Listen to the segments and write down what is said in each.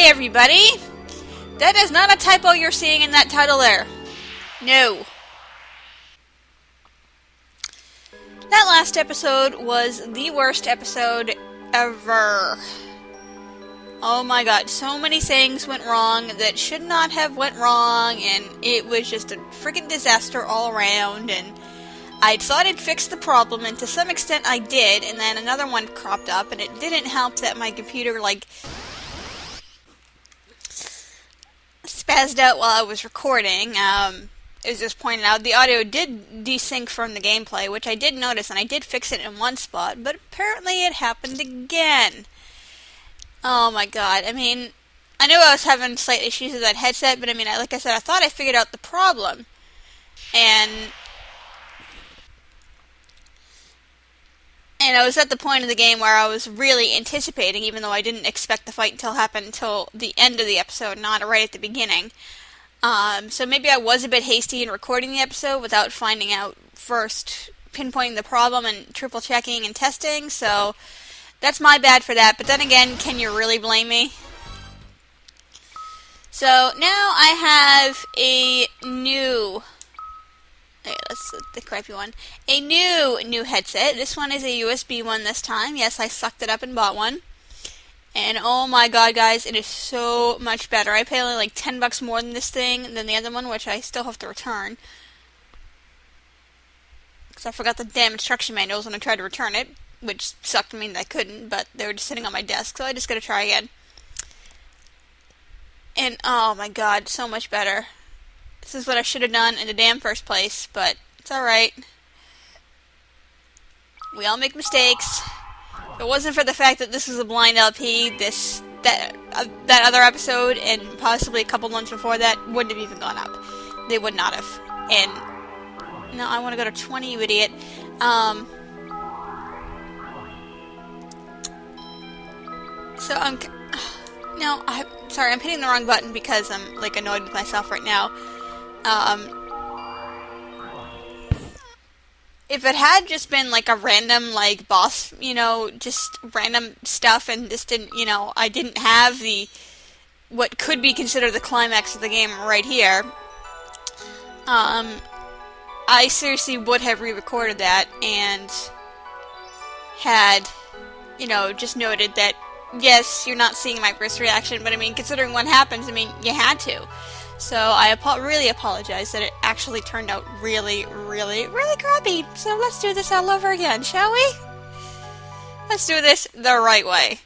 Hey everybody! That is not a typo you're seeing in that title there. No. That last episode was the worst episode ever. Oh my god, so many things went wrong that should not have went wrong, and it was just a freaking disaster all around, and I thought I'd fix the problem, and to some extent I did, and then another one cropped up, and it didn't help that my computer, spazzed out while I was recording. It was just pointed out, the audio did desync from the gameplay, which I did notice, and I did fix it in one spot, but apparently it happened again. Oh my god, I mean, I knew I was having slight issues with that headset, but I mean, like I said, I thought I figured out the problem, and I was at the point of the game where I was really anticipating, even though I didn't expect the fight to happen until the end of the episode, not right at the beginning. So maybe I was a bit hasty in recording the episode without finding out first, pinpointing the problem and triple checking and testing, so that's my bad for that. But then again, can you really blame me? So now I have a new... Okay, that's the crappy one. A new headset. This one is a USB one this time. Yes, I sucked it up and bought one. And oh my god, guys, it is so much better. I pay only like $10 more than this thing than the other one, which I still have to return. Because I forgot the damn instruction manuals when I tried to return it, which sucked. I mean, I couldn't, but they were just sitting on my desk, so I just gotta try again. And oh my god, so much better. This is what I should have done in the damn first place, but it's alright. We all make mistakes. If it wasn't for the fact that this was a blind LP, that other episode, and possibly a couple months before that, wouldn't have even gone up. They would not have. And, no, I want to go to 20, you idiot. So, I'm sorry, I'm hitting the wrong button because I'm, annoyed with myself right now. If it had just been, a random, boss, just random stuff, and this didn't, I didn't have what could be considered the climax of the game right here, I seriously would have re-recorded that, and had, just noted that, yes, you're not seeing my first reaction, but I mean, considering what happens, I mean, you had to. So I really apologize that it actually turned out really, really, really crappy. So let's do this all over again, shall we? Let's do this the right way.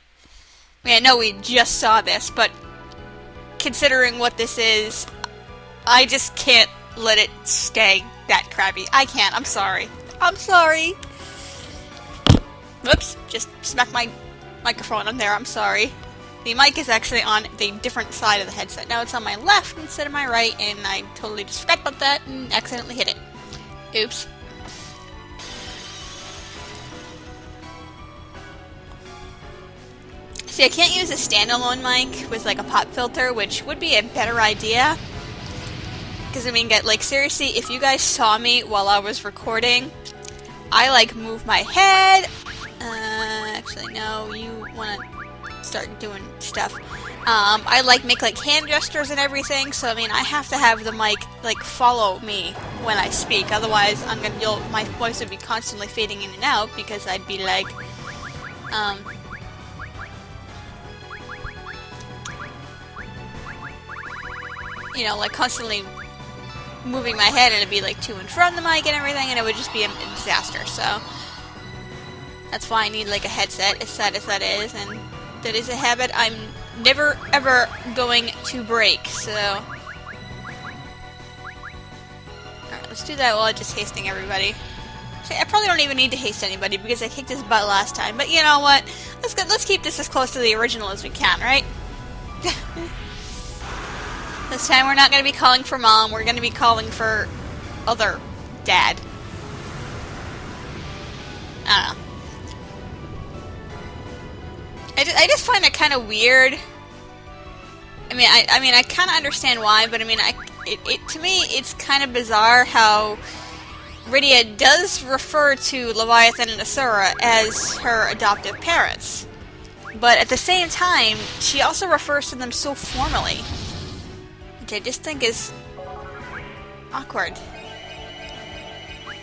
I mean, I know we just saw this, but considering what this is, I just can't let it stay that crappy. I can't. I'm sorry. I'm sorry. Whoops. Just smacked my microphone on there. I'm sorry. The mic is actually on the different side of the headset. Now it's on my left instead of my right, and I totally just forgot about that and accidentally hit it. Oops. See, I can't use a standalone mic with, a pop filter, which would be a better idea. Because, I mean, seriously, if you guys saw me while I was recording, I, move my head. Actually, no, you want to start doing stuff. I make hand gestures and everything, so I mean I have to have the mic follow me when I speak, otherwise my voice would be constantly fading in and out because I'd be constantly moving my head, and it'd be to and from the mic and everything, and it would just be a disaster. So that's why I need a headset, as sad as that is, and that is a habit I'm never, ever going to break, so... Alright, let's do that while I'm just hasting everybody. See, I probably don't even need to haste anybody, because I kicked his butt last time, but you know what? Let's keep this as close to the original as we can, right? This time we're not going to be calling for Mom, we're going to be calling for... other Dad. I don't know. I just find it kind of weird. I mean, I kind of understand why, but I mean, to me, it's kind of bizarre how Rydia does refer to Leviathan and Asura as her adoptive parents. but at the same time, she also refers to them so formally, which I just think is awkward.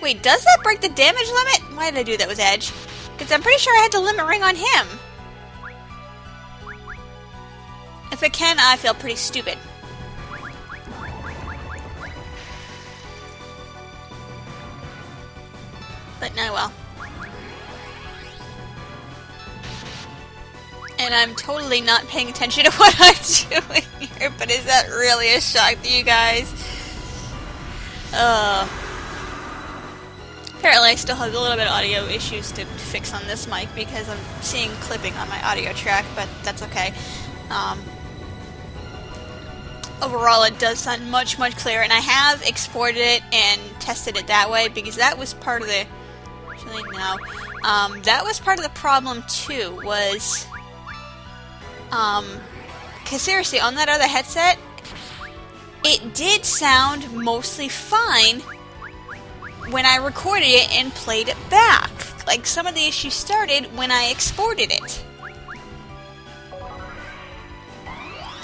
Wait, does that break the damage limit? Why did I do that with Edge? Because I'm pretty sure I had the limit ring on him. If it can, I feel pretty stupid. But no, well. And I'm totally not paying attention to what I'm doing here, but is that really a shock to you guys? Apparently I still have a little bit of audio issues to fix on this mic because I'm seeing clipping on my audio track, but that's okay. Overall, it does sound much, much clearer, and I have exported it and tested it that way because that was part of the... Actually, no. That was part of the problem, too, was... Because seriously, on that other headset, it did sound mostly fine when I recorded it and played it back. Like, some of the issues started when I exported it.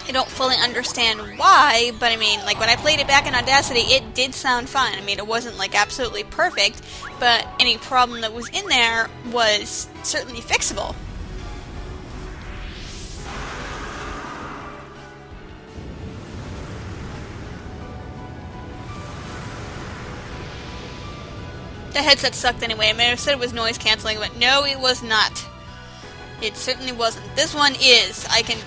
I don't fully understand why, but I mean, like, when I played it back in Audacity, it did sound fine. I mean, it wasn't, like, absolutely perfect, but any problem that was in there was certainly fixable. The headset sucked anyway. I mean, I said it was noise cancelling, but no, it was not. It certainly wasn't. This one is. I can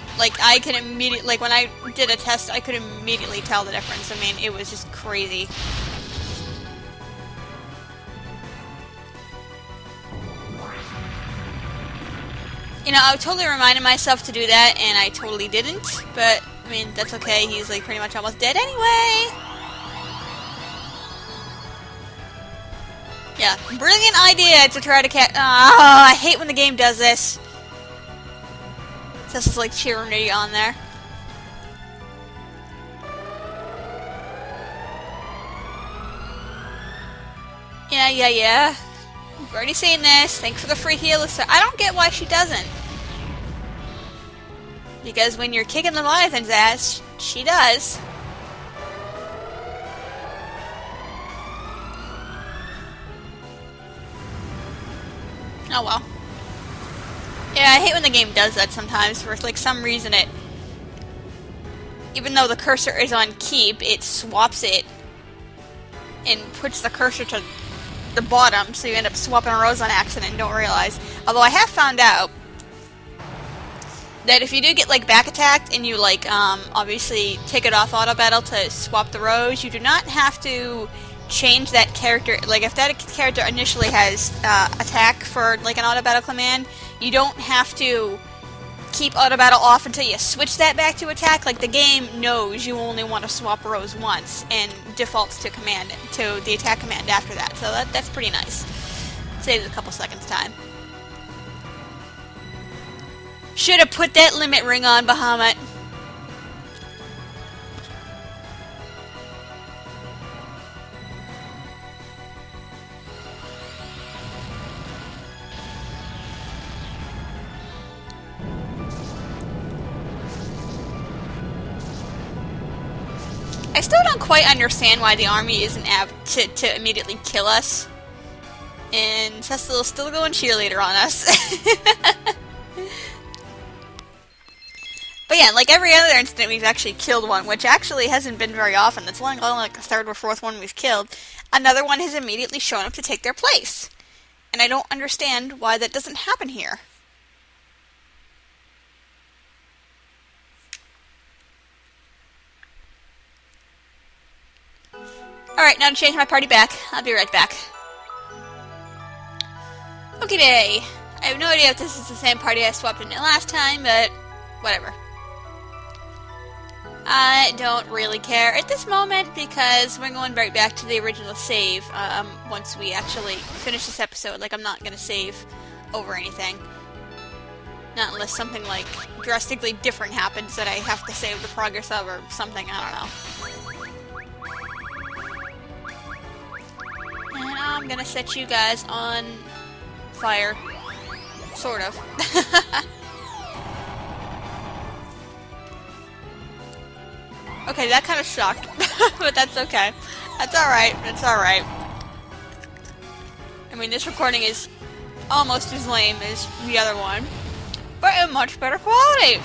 immediately, like, when I did a test, I could immediately tell the difference. I mean, it was just crazy. You know, I totally reminded myself to do that, and I totally didn't, but, I mean, that's okay. He's, like, pretty much almost dead anyway. Yeah, brilliant idea to try to catch. Oh, I hate when the game does this. This is like cheering on there. Yeah. We've already seen this. Thanks for the free healer. So I don't get why she doesn't. Because when you're kicking Leviathan's ass, she does. Oh well. Yeah, I hate when the game does that sometimes, for like some reason it... Even though the cursor is on keep, it swaps it and puts the cursor to the bottom, so you end up swapping rows on accident and don't realize. Although I have found out that if you do get like back attacked and you like obviously take it off auto battle to swap the rows, you do not have to change that character. Like if that character initially has attack for like an auto battle command, you don't have to keep auto battle off until you switch that back to attack. Like the game knows you only want to swap rows once and defaults to the attack command after that. So that's pretty nice. Saves a couple seconds time. Should have put that limit ring on, Bahamut. I still don't quite understand why the army isn't apt to immediately kill us. And Cecil's still going cheerleader on us. But yeah, like every other incident we've actually killed one, which actually hasn't been very often. It's only like the third or fourth one we've killed. Another one has immediately shown up to take their place. And I don't understand why that doesn't happen here. Alright, now to change my party back. I'll be right back. Okay, day. I have no idea if this is the same party I swapped in last time, but whatever. I don't really care at this moment because we're going right back to the original save once we actually finish this episode. Like, I'm not going to save over anything. Not unless something, like, drastically different happens that I have to save the progress of or something. I don't know. And I'm gonna set you guys on fire. Sort of. Okay, that kind of sucked, but that's okay. That's alright, that's alright. I mean, this recording is almost as lame as the other one, but in much better quality!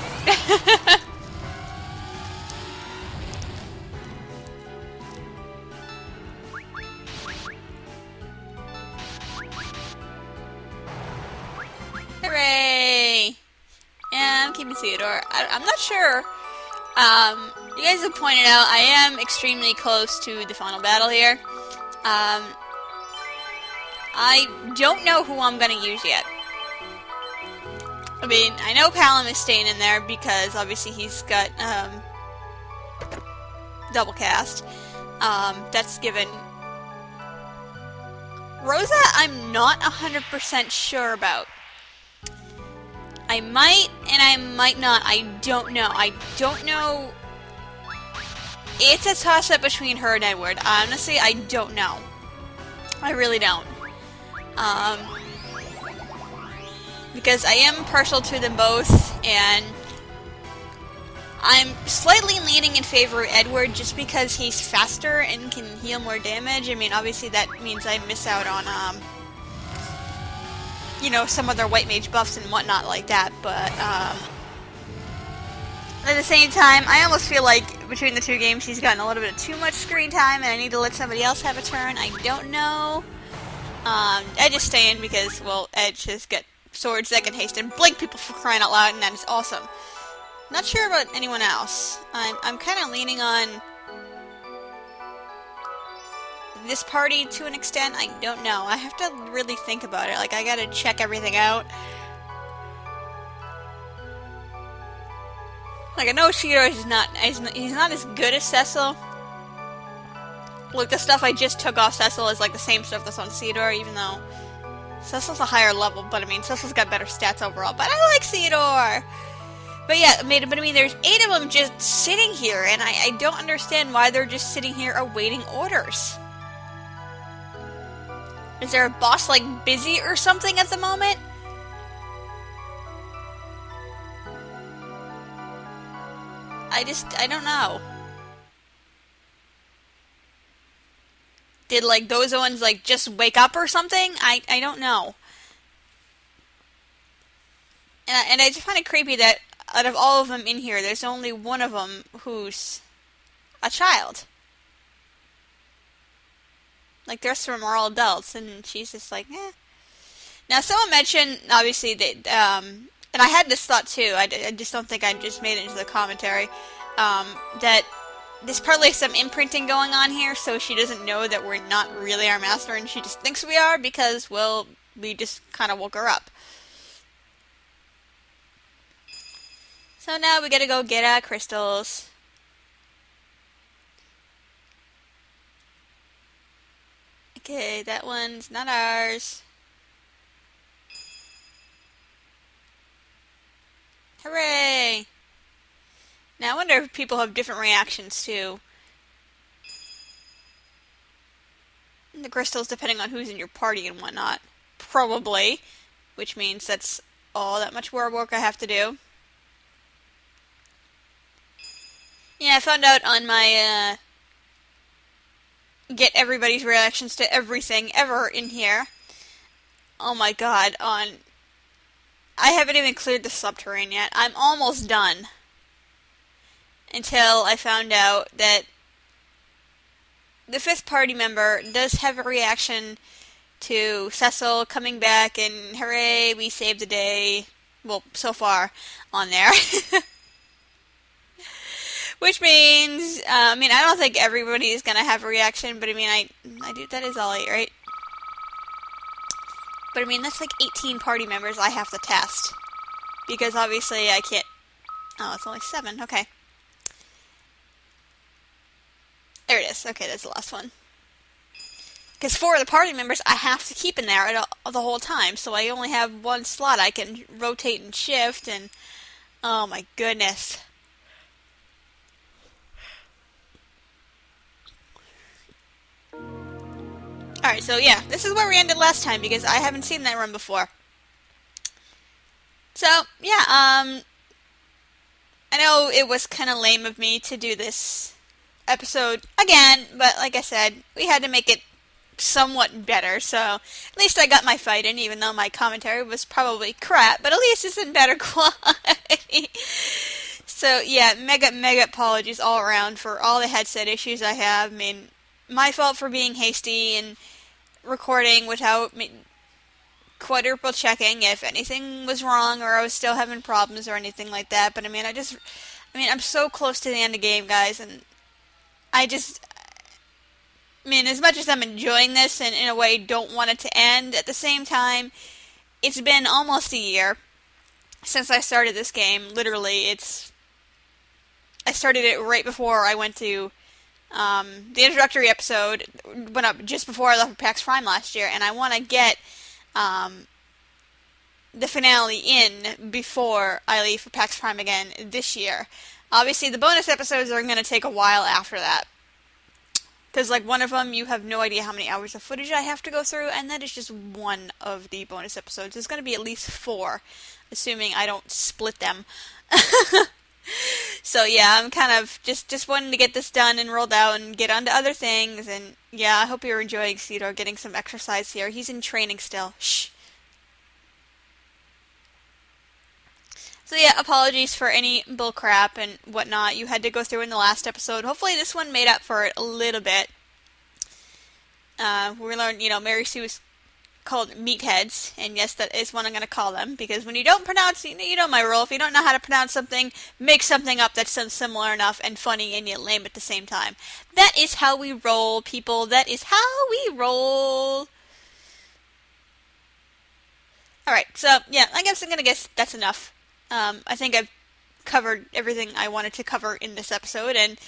Hooray! Yeah, I'm keeping Theodore. I'm not sure. You guys have pointed out I am extremely close to the final battle here. I don't know who I'm gonna use yet. I mean, I know Palom is staying in there because obviously he's got double cast. That's given. Rosa, I'm not 100% sure about. I might, and I might not. I don't know. I don't know. It's a toss-up between her and Edward. Honestly, I don't know. I really don't. Because I am partial to them both, and I'm slightly leaning in favor of Edward just because he's faster and can heal more damage. I mean, obviously that means I miss out on, you know, some other white mage buffs and whatnot like that, but, at the same time, I almost feel like between the two games he's gotten a little bit of too much screen time and I need to let somebody else have a turn. I don't know. Edge is staying because, well, Edge has got swords that can haste and blink people for crying out loud, and that is awesome. Not sure about anyone else. I'm kind of leaning on this party to an extent. I don't know. I have to really think about it. Like, I gotta check everything out. Like, I know Shiro is he's not as good as Cecil. Look, the stuff I just took off Cecil is like the same stuff that's on Theodore, even though Cecil's a higher level, but I mean, Cecil's got better stats overall, but I like Theodore! But yeah, I mean, there's 8 of them just sitting here, and I don't understand why they're just sitting here awaiting orders. Is there a boss, like, busy or something at the moment? I don't know. Did, like, those ones, like, just wake up or something? I don't know. And I just find it creepy that out of all of them in here, there's only one of them who's a child. Like, the rest of them are all adults, and she's just like, eh. Now, someone mentioned, obviously, that, and I had this thought too, I just don't think I just made it into the commentary, that there's probably some imprinting going on here, so she doesn't know that we're not really our master, and she just thinks we are because, well, we just kind of woke her up. So now we gotta go get our crystals. Okay, that one's not ours. Hooray! Now I wonder if people have different reactions to the crystals depending on who's in your party and whatnot. Probably. Which means that's all that much more work I have to do. Yeah, I found out on my, get everybody's reactions to everything ever in here. Oh my god, I haven't even cleared the subterranean yet. I'm almost done. Until I found out that the 5th party member does have a reaction to Cecil coming back and hooray, we saved the day. Well, so far on there. Which means, I mean, I don't think everybody is going to have a reaction, but I mean, I do, that is all 8, right? But I mean, that's like 18 party members I have to test. Because obviously I can't, oh, it's only 7, okay. There it is, okay, that's the last one. Because 4 of the party members I have to keep in there the whole time, so I only have 1 slot I can rotate and shift, and oh my goodness. Alright, so yeah, this is where we ended last time, because I haven't seen that run before. So, yeah, I know it was kind of lame of me to do this episode again, but like I said, we had to make it somewhat better, so at least I got my fight in, even though my commentary was probably crap, but at least it's in better quality. So yeah, mega apologies all around for all the headset issues I have. I mean, my fault for being hasty and recording without quadruple checking if anything was wrong or I was still having problems or anything like that. But I mean, I'm so close to the end of the game, guys, and I mean, as much as I'm enjoying this and in a way don't want it to end, at the same time, it's been almost a year since I started this game. Literally, I started it right before I went to the introductory episode went up just before I left for PAX Prime last year, and I want to get the finale in before I leave for PAX Prime again this year. Obviously, the bonus episodes are going to take a while after that. Because, like, one of them, you have no idea how many hours of footage I have to go through, and that is just one of the bonus episodes. There's going to be at least 4, assuming I don't split them. So, yeah, I'm kind of just wanting to get this done and rolled out and get on to other things. And, yeah, I hope you're enjoying Cedar getting some exercise here. He's in training still. Shh. So yeah, apologies for any bullcrap and whatnot you had to go through in the last episode. Hopefully this one made up for it a little bit. We learned, Mary Sue is called meatheads, and yes, that is what I'm going to call them, because when you don't pronounce, you know my rule, if you don't know how to pronounce something, make something up that sounds similar enough and funny and yet lame at the same time. That is how we roll, people. That is how we roll. Alright, so yeah, I guess I'm going to guess that's enough. I think I've covered everything I wanted to cover in this episode, and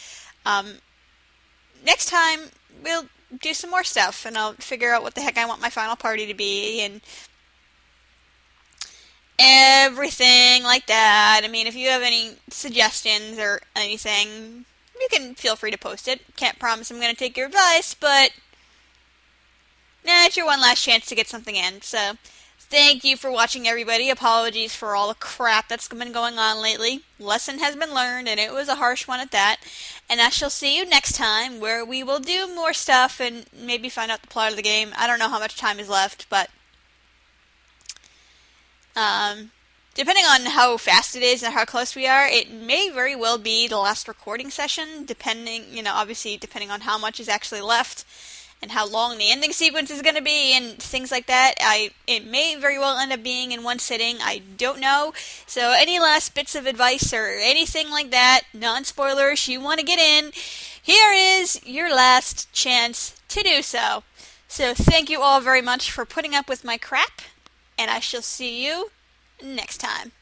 next time we'll do some more stuff, and I'll figure out what the heck I want my final party to be, and everything like that. I mean, if you have any suggestions or anything, you can feel free to post it. Can't promise I'm going to take your advice, but it's your one last chance to get something in, so thank you for watching, everybody. Apologies for all the crap that's been going on lately. Lesson has been learned, and it was a harsh one at that. And I shall see you next time, where we will do more stuff and maybe find out the plot of the game. I don't know how much time is left, but depending on how fast it is and how close we are, it may very well be the last recording session, depending, obviously depending on how much is actually left and how long the ending sequence is going to be, and things like that. It may very well end up being in one sitting. I don't know. So any last bits of advice or anything like that, non-spoilers, you want to get in, here is your last chance to do so. So thank you all very much for putting up with my crap, and I shall see you next time.